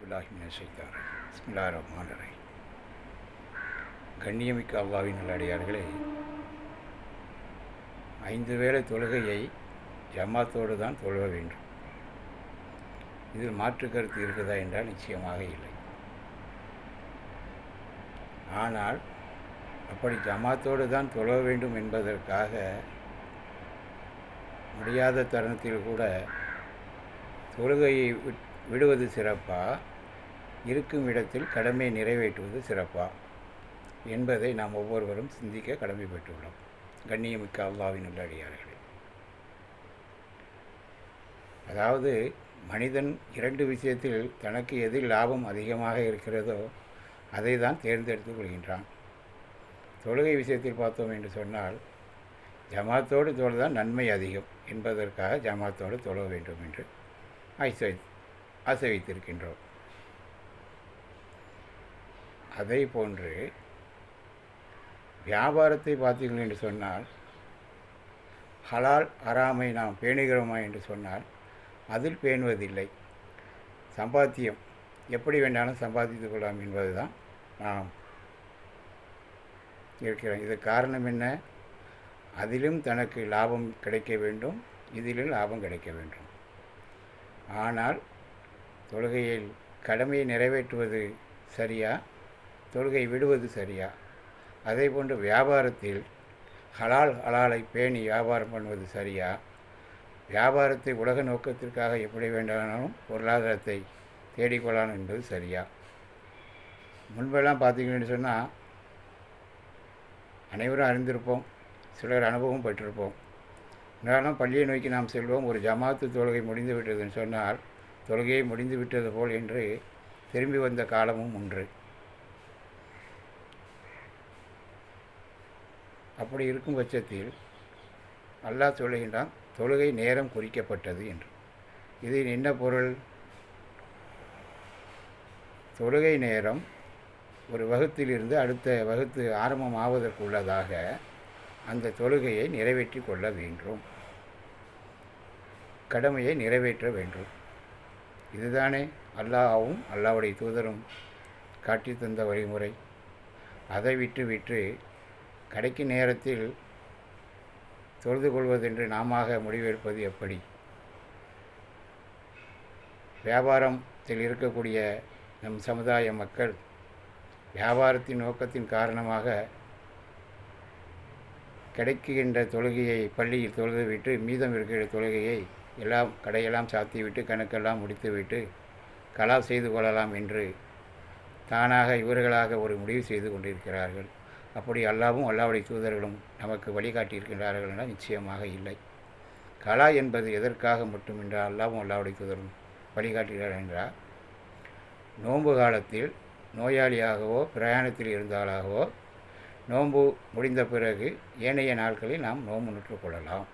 பில்லாஹி மினஷ் ஷைத்தானிர் ரஜீம். பிஸ்மில்லாஹிர் ரஹ்மானிர் ரஹீம். கண்ணியமிக்க அல்லாஹ்வின் நல்லடியார்களே, 5 வேளை தொழுகையை ஜமாத்தோடு தான் தொழுக வேண்டும். இதில் மாற்று கருத்து இருக்குதா என்றால் நிச்சயமாக இல்லை. ஆனால் அப்படி ஜமாத்தோடு தான் தொழ வேண்டும் என்பதற்காக முடியாத தருணத்தில் கூட தொழுகையை விடுவது சிறப்பா, இருக்கும் இடத்தில் கடமை நிறைவேற்றுவது சிறப்பா என்பதை நாம் ஒவ்வொருவரும் சிந்திக்க கடமைப்பட்டுள்ளோம். கண்ணியமிக்க அல்லாஹ்வின் நல்லடியார்களே, அதாவது மனிதன் 2 விஷயத்தில் தனக்கு எதில் லாபம் அதிகமாக இருக்கிறதோ அதை தான் தேர்ந்தெடுத்து கொள்கின்றான். தொழுகை விஷயத்தில் பார்த்தோம் என்று சொன்னால், ஜமாத்தோடு தொழுதான் நன்மை அதிகம் என்பதற்காக ஜமாத்தோடு தொழ வேண்டும் என்று ஆசை வைத்திருக்கின்றோம். அதே போன்று வியாபாரத்தை பார்த்தீர்கள் என்று சொன்னால், ஹலால் ஹராமை நாம் பேணுகிறோமா என்று சொன்னால் அதில் பேணுவதில்லை. சம்பாத்தியம் எப்படி வேண்டாலும் சம்பாதித்து கொள்ளலாம் என்பது தான் நாம் இருக்கிறோம். இது காரணம் என்ன? அதிலும் தனக்கு லாபம் கிடைக்க வேண்டும், இதிலும் லாபம் கிடைக்க வேண்டும். ஆனால் தொழுகையில் கடமையை நிறைவேற்றுவது சரியா, தொழுகை விடுவது சரியா? அதே போன்று வியாபாரத்தில் ஹலாலை பேணி வியாபாரம் பண்ணுவது சரியா? வியாபாரத்தை உலக நோக்கத்திற்காக எப்படி வேண்டாலும் பொருளாதாரத்தை தேடிக்கொள்ளலாம் என்பது சரியா? முன்பெல்லாம் பார்த்தீங்கன்னு சொன்னால் அனைவரும் அறிந்திருப்போம், சிலர் அனுபவம் பெற்றிருப்போம். உதாரணம், பள்ளியை நோக்கி நாம் செல்வோம், ஒரு ஜமாத்து தொழுகை முடிந்து விட்டதுன்னு சொன்னால் தொழுகையை முடிந்து விட்டது போல் என்று திரும்பி வந்த காலமும் உண்டு. அப்படி இருக்கும் பட்சத்தில் அல்லாஹ் சொல்லுகின்றான், தொழுகை நேரம் குறிக்கப்பட்டது என்று. இது என்ன பொருள்? தொழுகை நேரம் ஒரு வகுத்திலிருந்து அடுத்த வகுத்து ஆரம்பம் ஆவதற்குள்ளதாக அந்த தொழுகையை நிறைவேற்றி கொள்ள வேண்டும், கடமையை நிறைவேற்ற வேண்டும். இதுதானே அல்லாஹ்வும் அல்லாஹ்வுடைய தூதரும் காட்டி தந்த வழிமுறை. அதை விட்டு கடைக்கு நேரத்தில் தொழுது கொள்வதென்று நாம முடிவெடுப்பது எப்படி? வியாபாரத்தில் இருக்கக்கூடிய நம் சமுதாய மக்கள் வியாபாரத்தின் நோக்கத்தின் காரணமாக கிடைக்கின்ற தொழுகையை பள்ளியில் தொழுது விட்டு மீதம் இருக்கிற தொழுகையை கடையெல்லாம் சாத்திவிட்டு கணக்கெல்லாம் முடித்துவிட்டு கலா செய்து கொள்ளலாம் என்று தானாக இவர்களாக ஒரு முடிவு செய்து கொண்டிருக்கிறார்கள். அப்படி அல்லாஹ்வும் அல்லாஹ்வுடைய தூதர்களும் நமக்கு வழிகாட்டியிருக்கிறார்கள் என்றால் நிச்சயமாக இல்லை. கலா என்பது எதற்காக மட்டும் என்றால் அல்லாஹ்வும் அல்லாஹ்வுடைய தூதரும் வழிகாட்டுகிறார் என்றால், நோன்பு காலத்தில் நோயாளியாகவோ பிரயாணத்தில் இருந்தாலாகவோ நோன்பு முடிந்த பிறகு ஏனைய நாட்களில் நாம் நோன்பு நுற்றுக்கொள்ளலாம்.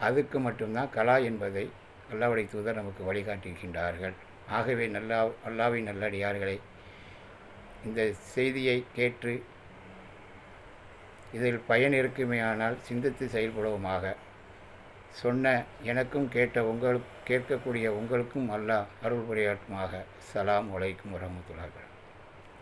அதுக்கு மட்டும்தான் கலா என்பதை அல்லாஹ்வுடைய தூதர் நமக்கு வழிகாட்டியிருக்கின்றார்கள். ஆகவே அல்லாஹ்வின் நல்லடியார்களை, இந்த செய்தியை கேட்டு இதில் பயன் இருக்குமேயானால் சிந்தித்து செயல்படுவோமாக. சொன்ன எனக்கும் கேட்கக்கூடிய உங்களுக்கும் அல்லாஹ் அருள் புரியாட்டுமாக. அஸ்ஸலாமு அலைக்கும் வரஹ்மத்துல்லாஹி வபரகாத்துஹு.